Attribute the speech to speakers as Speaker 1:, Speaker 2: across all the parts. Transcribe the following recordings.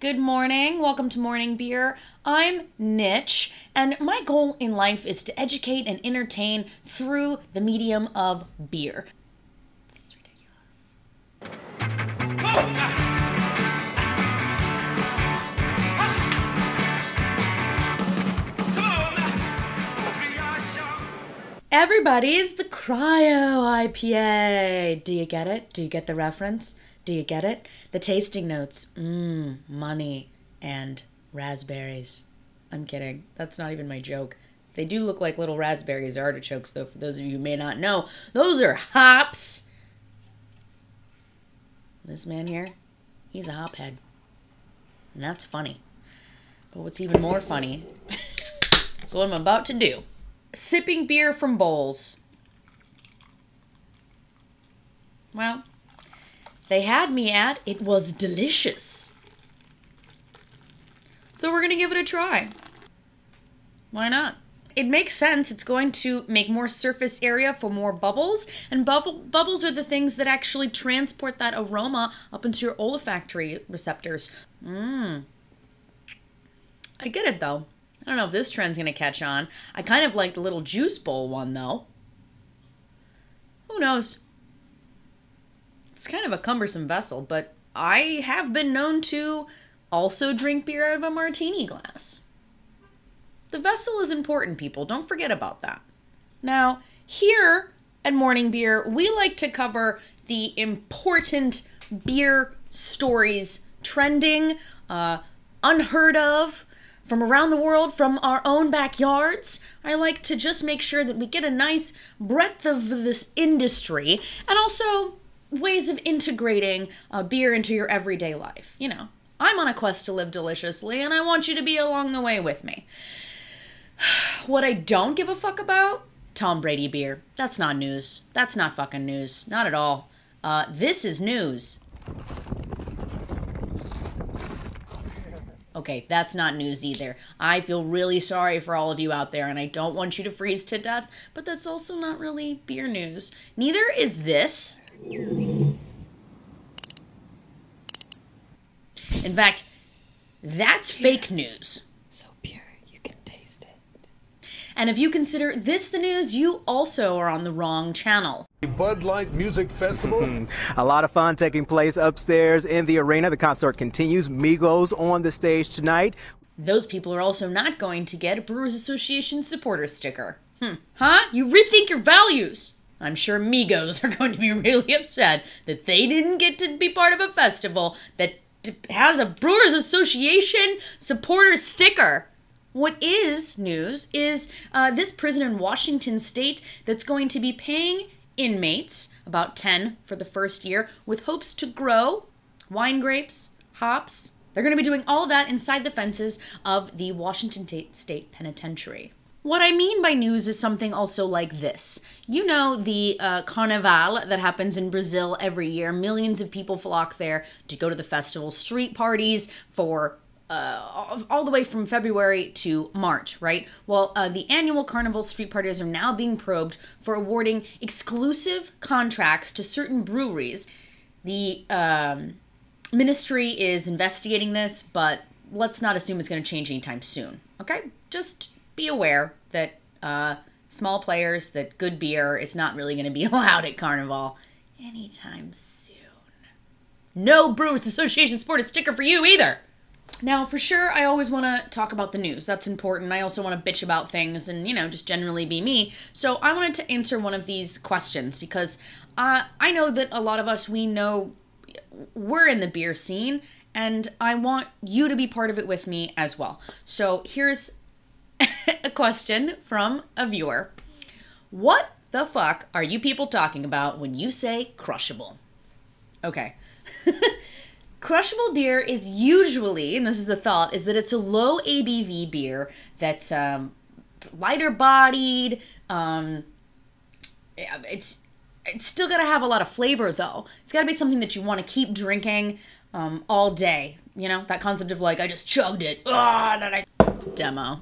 Speaker 1: Good morning. Welcome to Morning Beer. I'm Nitch, and my goal in life is to educate and entertain through the medium of beer. This is ridiculous. Everybody's the Cryo IPA. Do you get it? Do you get the reference? Do you get it? The tasting notes. Money and raspberries. I'm kidding. That's not even my joke. They do look like little raspberries or artichokes, though, for those of you who may not know. Those are hops. This man here, he's a hophead. And that's funny. But what's even more funny is what I'm about to do. Sipping beer from bowls. Well, they had me at it was delicious. So we're gonna give it a try. Why not? It makes sense. It's going to make more surface area for more bubbles, and bubbles are the things that actually transport that aroma up into your olfactory receptors. I get it though. I don't know if this trend's gonna catch on. I kind of like the little juice bowl one though. Who knows? It's kind of a cumbersome vessel, but I have been known to also drink beer out of a martini glass. The vessel is important, people. Don't forget about that. Now, here at Morning Beer, we like to cover the important beer stories, trending, unheard of, from around the world, from our own backyards. I like to just make sure that we get a nice breadth of this industry, and also ways of integrating beer into your everyday life. You know, I'm on a quest to live deliciously, and I want you to be along the way with me. What I don't give a fuck about? Tom Brady beer. That's not news. That's not fucking news. Not at all. This is news. Okay, that's not news either. I feel really sorry for all of you out there, and I don't want you to freeze to death, but that's also not really beer news. Neither is this. In fact, that's fake news.
Speaker 2: So pure, you can taste it.
Speaker 1: And if you consider this the news, you also are on the wrong channel.
Speaker 3: Bud Light Music Festival.
Speaker 4: A lot of fun taking place upstairs in the arena. The concert continues. Migos on the stage tonight.
Speaker 1: Those people are also not going to get a Brewers Association supporter sticker. Huh? You rethink your values. I'm sure Migos are going to be really upset that they didn't get to be part of a festival that has a Brewers Association supporter sticker. What is news is this prison in Washington State that's going to be paying inmates, about 10 for the first year, with hopes to grow wine grapes, hops. They're going to be doing all of that inside the fences of the Washington State Penitentiary. What I mean by news is something also like this. You know the Carnival that happens in Brazil every year. Millions of people flock there to go to the festival. Street parties for all the way from February to March, right? Well, the annual Carnival street parties are now being probed for awarding exclusive contracts to certain breweries. The ministry is investigating this, but let's not assume it's going to change anytime soon, okay? Just be aware that small players, that good beer is not really going to be allowed at Carnival anytime soon. No Brewers Association supporter sticker for you either! Now, for sure, I always want to talk about the news. That's important. I also want to bitch about things and, you know, just generally be me. So I wanted to answer one of these questions because I know that a lot of us, we know we're in the beer scene, and I want you to be part of it with me as well. So here's a question from a viewer. What the fuck are you people talking about when you say crushable? Okay. Crushable beer is usually, and this is the thought, is that it's a low ABV beer that's lighter bodied. It's still got to have a lot of flavor though. It's got to be something that you want to keep drinking all day. You know, that concept of like, I just chugged it. Demo.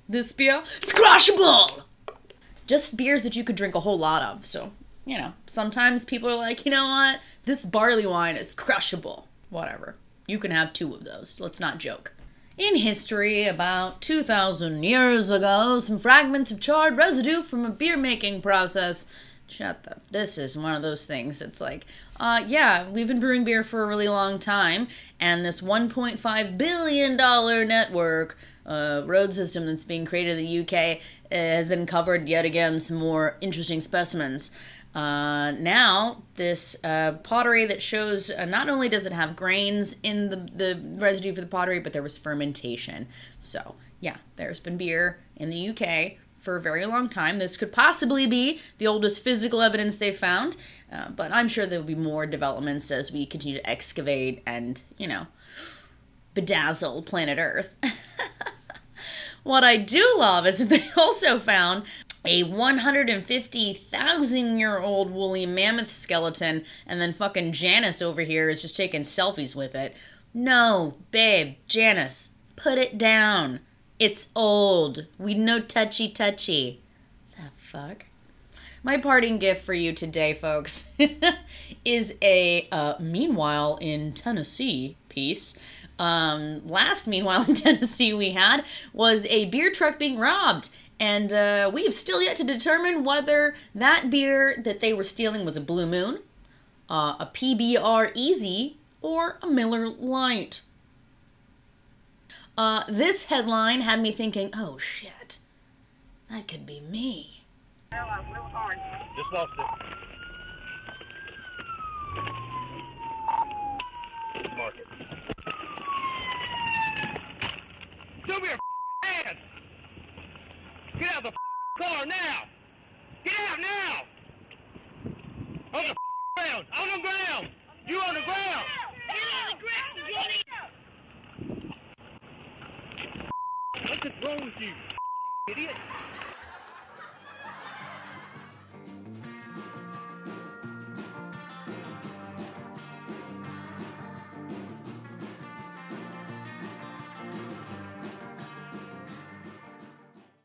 Speaker 1: This beer, it's crushable! Just beers that you could drink a whole lot of. So, you know, sometimes people are like, you know what? This barley wine is crushable. Whatever. You can have 2 of those. Let's not joke. In history, about 2,000 years ago, some fragments of charred residue from a beer-making process. This is one of those things. It's like, yeah, we've been brewing beer for a really long time, and this $1.5 billion network road system that's being created in the UK has uncovered yet again some more interesting specimens. Now, this pottery that shows not only does it have grains in the residue for the pottery, but there was fermentation. So, yeah, there's been beer in the UK for a very long time. This could possibly be the oldest physical evidence they've found, but I'm sure there will be more developments as we continue to excavate and, you know, bedazzle planet Earth. What I do love is that they also found a 150,000-year-old woolly mammoth skeleton, and then fucking Janice over here is just taking selfies with it. No, babe, Janice, put it down. It's old. We no touchy-touchy. The fuck? My parting gift for you today, folks, is a Meanwhile in Tennessee piece. Last Meanwhile in Tennessee we had was a beer truck being robbed. And we have still yet to determine whether that beer that they were stealing was a Blue Moon, a PBR Easy, or a Miller Lite. This headline had me thinking, oh shit, that could be me.
Speaker 3: Just lost it. Mark it. Do me a hand! Get out the car now! Get out now! On the ground! On the ground! You on the ground! Get on the ground, Johnny! What's wrong with you, idiot?